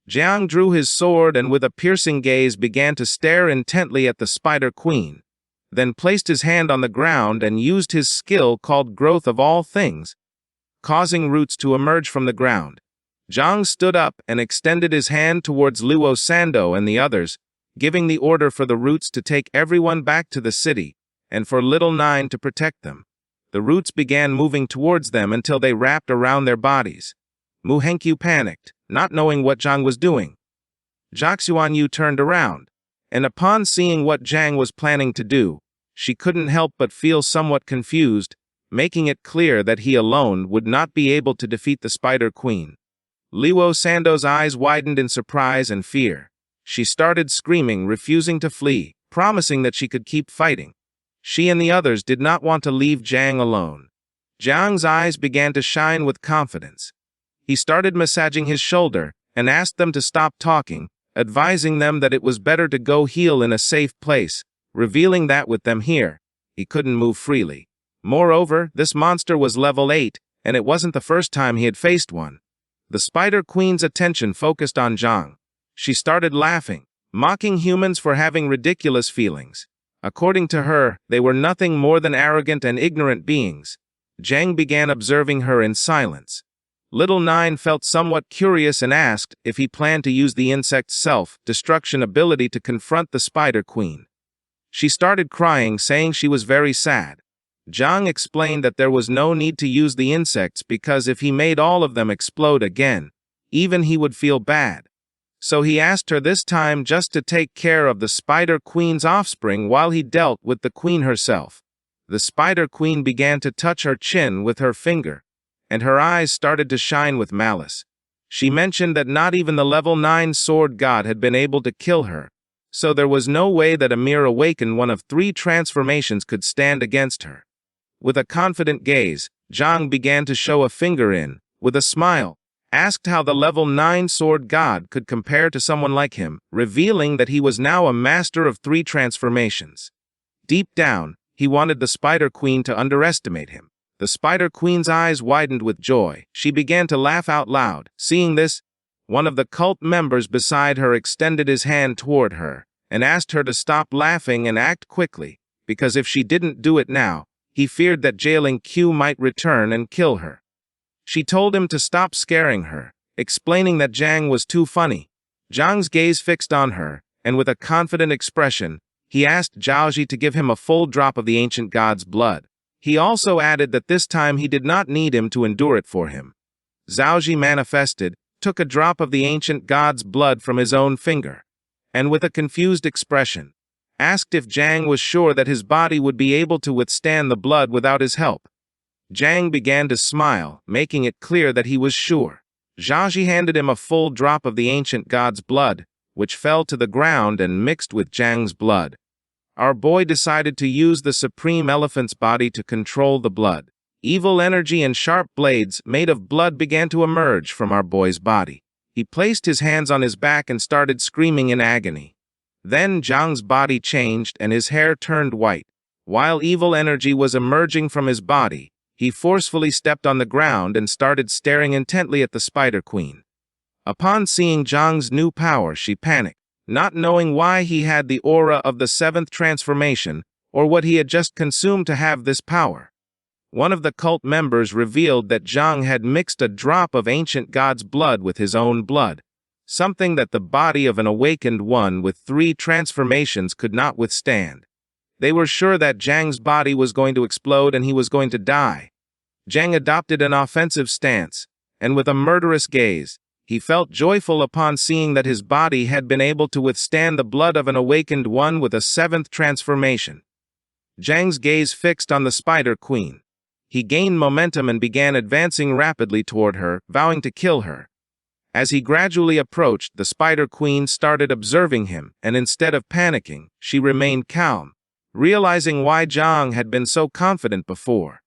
Jiang drew his sword and with a piercing gaze began to stare intently at the Spider Queen, then placed his hand on the ground and used his skill called Growth of All Things, causing roots to emerge from the ground. Jiang stood up and extended his hand towards Luo Sando and the others, giving the order for the roots to take everyone back to the city, and for Little Nine to protect them. The roots began moving towards them until they wrapped around their bodies. Mu Henkyu panicked, not knowing what Jiang was doing. Jacques Yuanyu turned around, and upon seeing what Jiang was planning to do, she couldn't help but feel somewhat confused, making it clear that he alone would not be able to defeat the Spider Queen. Luo Sando's eyes widened in surprise and fear. She started screaming, refusing to flee, promising that she could keep fighting. She and the others did not want to leave Jiang alone. Jiang's eyes began to shine with confidence. He started massaging his shoulder and asked them to stop talking, advising them that it was better to go heal in a safe place, revealing that with them here, he couldn't move freely. Moreover, this monster was level 8, and it wasn't the first time he had faced one. The Spider Queen's attention focused on Jiang. She started laughing, mocking humans for having ridiculous feelings. According to her, they were nothing more than arrogant and ignorant beings. Jiang began observing her in silence. Little Nine felt somewhat curious and asked if he planned to use the insect's self-destruction ability to confront the Spider Queen. She started crying, saying she was very sad. Jiang explained that there was no need to use the insects because if he made all of them explode again, even he would feel bad. So he asked her this time just to take care of the Spider Queen's offspring while he dealt with the Queen herself. The Spider Queen began to touch her chin with her finger, and her eyes started to shine with malice. She mentioned that not even the level 9 sword god had been able to kill her, so there was no way that a mere awakened one of 3 transformations could stand against her. With a confident gaze, Jiang began to show a finger in, with a smile, asked how the level 9 sword god could compare to someone like him, revealing that he was now a master of 3 transformations. Deep down, he wanted the Spider Queen to underestimate him. The Spider Queen's eyes widened with joy. She began to laugh out loud. Seeing this, one of the cult members beside her extended his hand toward her and asked her to stop laughing and act quickly, because if she didn't do it now, he feared that Jailing Q might return and kill her. She told him to stop scaring her, explaining that Jiang was too funny. Jiang's gaze fixed on her, and with a confident expression, he asked Zhaoji to give him a full drop of the ancient god's blood. He also added that this time he did not need him to endure it for him. Zhaoji manifested, took a drop of the ancient god's blood from his own finger, and with a confused expression, asked if Jiang was sure that his body would be able to withstand the blood without his help. Jiang began to smile, making it clear that he was sure. Zhaoji handed him a full drop of the ancient god's blood, which fell to the ground and mixed with Jiang's blood. Our boy decided to use the supreme elephant's body to control the blood. Evil energy and sharp blades made of blood began to emerge from our boy's body. He placed his hands on his back and started screaming in agony. Then Jiang's body changed and his hair turned white. While evil energy was emerging from his body, he forcefully stepped on the ground and started staring intently at the Spider Queen. Upon seeing Jiang's new power, she panicked, not knowing why he had the aura of the 7th transformation or what he had just consumed to have this power. One of the cult members revealed that Jiang had mixed a drop of ancient god's blood with his own blood, something that the body of an awakened one with 3 transformations could not withstand. They were sure that Jiang's body was going to explode and he was going to die. Jiang adopted an offensive stance, and with a murderous gaze, he felt joyful upon seeing that his body had been able to withstand the blood of an awakened one with a 7th transformation. Jiang's gaze fixed on the Spider Queen. He gained momentum and began advancing rapidly toward her, vowing to kill her. As he gradually approached, the Spider Queen started observing him, and instead of panicking, she remained calm, realizing why Jiang had been so confident before.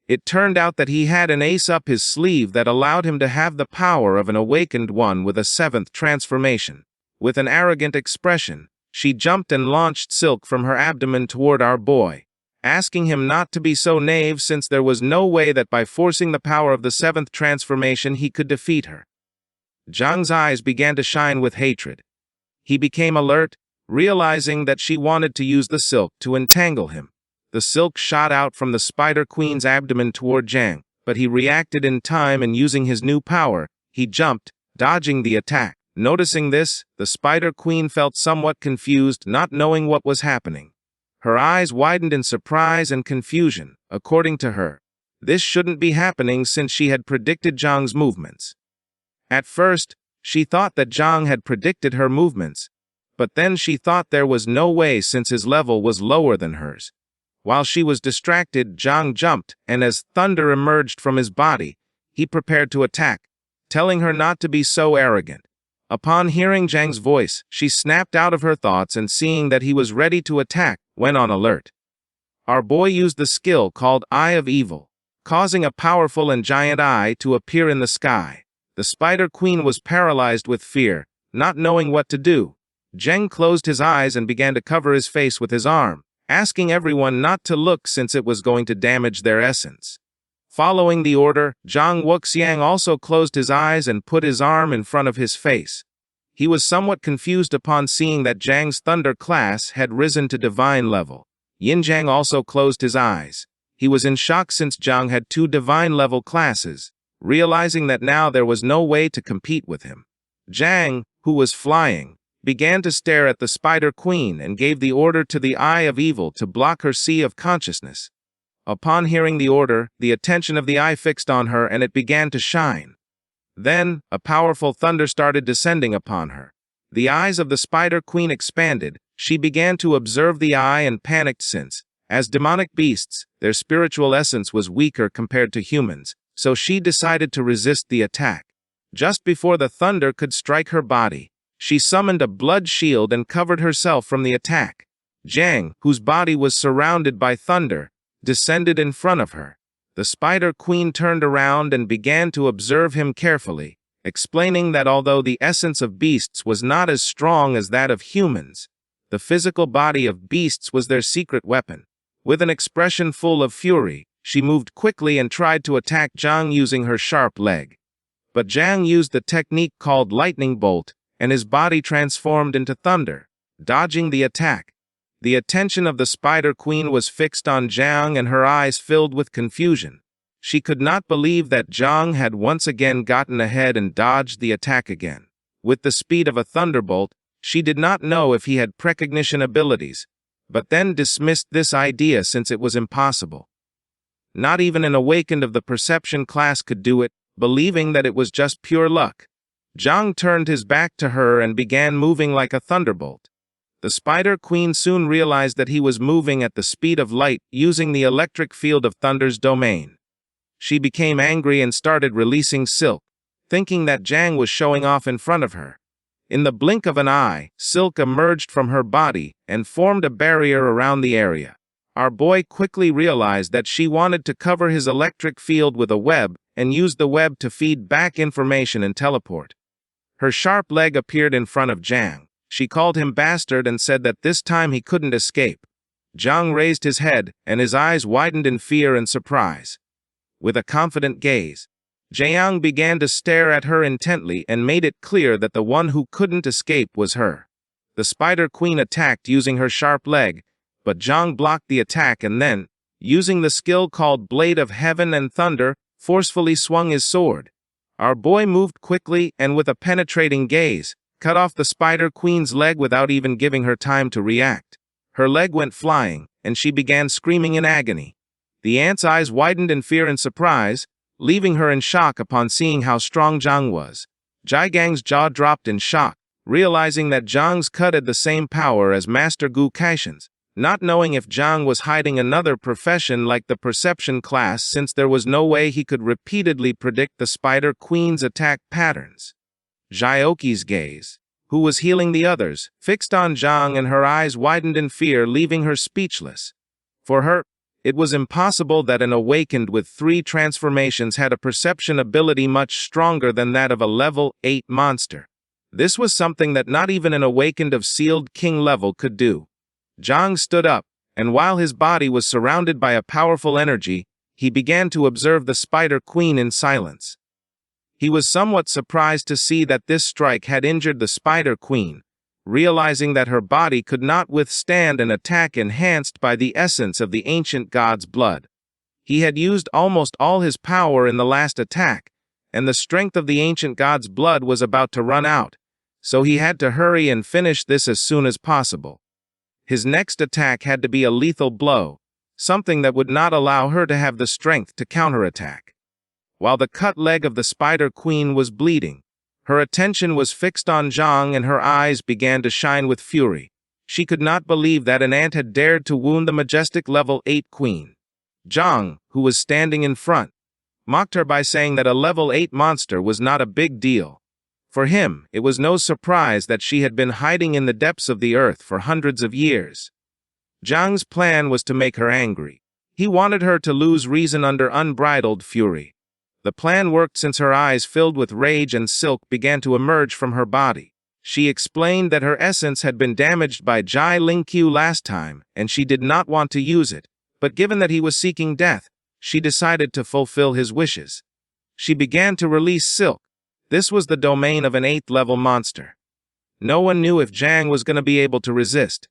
It turned out that he had an ace up his sleeve that allowed him to have the power of an awakened one with a 7th transformation. With an arrogant expression, she jumped and launched silk from her abdomen toward our boy, asking him not to be so naive since there was no way that by forcing the power of the 7th transformation he could defeat her. Zhang's eyes began to shine with hatred. He became alert, realizing that she wanted to use the silk to entangle him. The silk shot out from the Spider Queen's abdomen toward Zhang, but he reacted in time, and using his new power, he jumped, dodging the attack. Noticing this, the Spider Queen felt somewhat confused, not knowing what was happening. Her eyes widened in surprise and confusion. According to her, this shouldn't be happening since she had predicted Zhang's movements. At first, she thought that Zhang had predicted her movements, but then she thought there was no way since his level was lower than hers. While she was distracted, Zhang jumped, and as thunder emerged from his body, he prepared to attack, telling her not to be so arrogant. Upon hearing Zhang's voice, she snapped out of her thoughts and seeing that he was ready to attack, went on alert. Our boy used the skill called Eye of Evil, causing a powerful and giant eye to appear in the sky. The Spider Queen was paralyzed with fear, not knowing what to do. Zhang closed his eyes and began to cover his face with his arm, asking everyone not to look since it was going to damage their essence. Following the order, Zhang Wuxiang also closed his eyes and put his arm in front of his face. He was somewhat confused upon seeing that Zhang's Thunder class had risen to divine level. Yin Zhang also closed his eyes. He was in shock since Zhang had 2 divine level classes, realizing that now there was no way to compete with him. Zhang, who was flying, began to stare at the Spider Queen and gave the order to the Eye of Evil to block her sea of consciousness. Upon hearing the order, the attention of the eye fixed on her and it began to shine. Then, a powerful thunder started descending upon her. The eyes of the Spider Queen expanded. She began to observe the eye and panicked since, as demonic beasts, their spiritual essence was weaker compared to humans, so she decided to resist the attack. Just before the thunder could strike her body, she summoned a blood shield and covered herself from the attack. Zhang, whose body was surrounded by thunder, descended in front of her. The Spider Queen turned around and began to observe him carefully, explaining that although the essence of beasts was not as strong as that of humans, the physical body of beasts was their secret weapon. With an expression full of fury, she moved quickly and tried to attack Zhang using her sharp leg. But Zhang used the technique called lightning bolt, and his body transformed into thunder, dodging the attack. The attention of the Spider Queen was fixed on Zhang and her eyes filled with confusion. She could not believe that Zhang had once again gotten ahead and dodged the attack again. With the speed of a thunderbolt, she did not know if he had precognition abilities, but then dismissed this idea since it was impossible. Not even an awakened of the perception class could do it, believing that it was just pure luck. Zhang turned his back to her and began moving like a thunderbolt. The Spider Queen soon realized that he was moving at the speed of light using the electric field of Thunder's domain. She became angry and started releasing silk, thinking that Zhang was showing off in front of her. In the blink of an eye, silk emerged from her body and formed a barrier around the area. Our boy quickly realized that she wanted to cover his electric field with a web and use the web to feed back information and teleport. Her sharp leg appeared in front of Zhang. She called him bastard and said that this time he couldn't escape. Zhang raised his head, and his eyes widened in fear and surprise. With a confident gaze, Zhang began to stare at her intently and made it clear that the one who couldn't escape was her. The Spider Queen attacked using her sharp leg, but Zhang blocked the attack and then, using the skill called Blade of Heaven and Thunder, forcefully swung his sword. Our boy moved quickly and with a penetrating gaze, cut off the Spider Queen's leg without even giving her time to react. Her leg went flying, and she began screaming in agony. The ant's eyes widened in fear and surprise, leaving her in shock upon seeing how strong Zhang was. Zhai Gang's jaw dropped in shock, realizing that Zhang's cut had the same power as Master Gu Kaishan's, not knowing if Zhang was hiding another profession like the perception class since there was no way he could repeatedly predict the Spider Queen's attack patterns. Xiaoqi's gaze, who was healing the others, fixed on Zhang and her eyes widened in fear, leaving her speechless. For her, it was impossible that an awakened with 3 transformations had a perception ability much stronger than that of a level 8 monster. This was something that not even an awakened of sealed king level could do. Zhang stood up, and while his body was surrounded by a powerful energy, he began to observe the Spider Queen in silence. He was somewhat surprised to see that this strike had injured the Spider Queen, realizing that her body could not withstand an attack enhanced by the essence of the ancient god's blood. He had used almost all his power in the last attack, and the strength of the ancient god's blood was about to run out, so he had to hurry and finish this as soon as possible. His next attack had to be a lethal blow, something that would not allow her to have the strength to counterattack. While the cut leg of the Spider Queen was bleeding, her attention was fixed on Zhang and her eyes began to shine with fury. She could not believe that an ant had dared to wound the majestic level 8 queen. Zhang, who was standing in front, mocked her by saying that a level 8 monster was not a big deal. For him, it was no surprise that she had been hiding in the depths of the earth for hundreds of years. Zhang's plan was to make her angry. He wanted her to lose reason under unbridled fury. The plan worked since her eyes filled with rage and silk began to emerge from her body. She explained that her essence had been damaged by Jai Lingqiu last time, and she did not want to use it, but given that he was seeking death, she decided to fulfill his wishes. She began to release silk. This was the domain of an 8th level monster. No one knew if Zhang was going to be able to resist.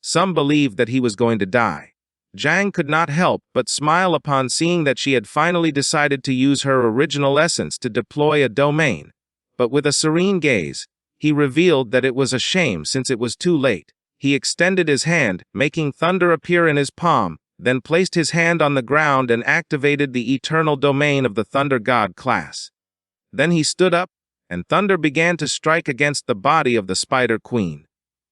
Some believed that he was going to die. Zhang could not help but smile upon seeing that she had finally decided to use her original essence to deploy a domain, but with a serene gaze, he revealed that it was a shame since it was too late. He extended his hand, making thunder appear in his palm, then placed his hand on the ground and activated the eternal domain of the Thunder God class. Then he stood up, and thunder began to strike against the body of the Spider Queen.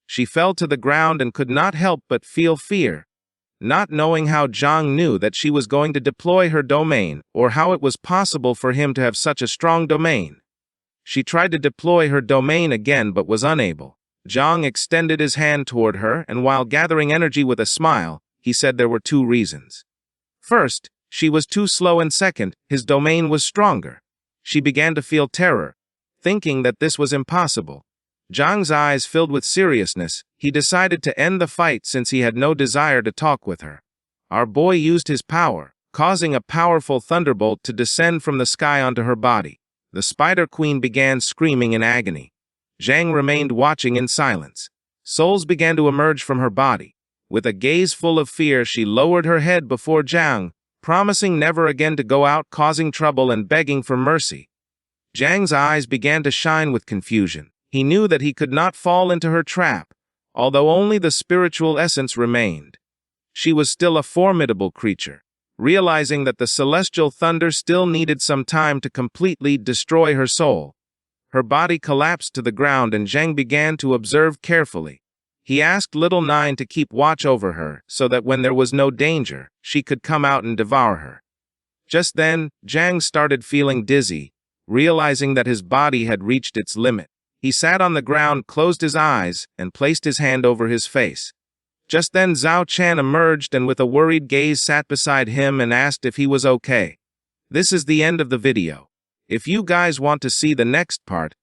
She fell to the ground and could not help but feel fear, not knowing how Zhang knew that she was going to deploy her domain or how it was possible for him to have such a strong domain. She tried to deploy her domain again but was unable. Zhang extended his hand toward her and while gathering energy with a smile, he said there were 2 reasons. First, she was too slow and second, his domain was stronger. She began to feel terror, thinking that this was impossible. Zhang's eyes filled with seriousness, he decided to end the fight since he had no desire to talk with her. Our boy used his power, causing a powerful thunderbolt to descend from the sky onto her body. The Spider Queen began screaming in agony. Zhang remained watching in silence. Souls began to emerge from her body. With a gaze full of fear, she lowered her head before Zhang, promising never again to go out causing trouble and begging for mercy. Zhang's eyes began to shine with confusion. He knew that he could not fall into her trap, although only the spiritual essence remained. She was still a formidable creature. Realizing that the celestial thunder still needed some time to completely destroy her soul, her body collapsed to the ground and Zhang began to observe carefully. He asked Little Nine to keep watch over her so that when there was no danger, she could come out and devour her. Just then, Zhang started feeling dizzy, realizing that his body had reached its limit. He sat on the ground, closed his eyes, and placed his hand over his face. Just then Zhao Chan emerged and with a worried gaze sat beside him and asked if he was okay. This is the end of the video. If you guys want to see the next part,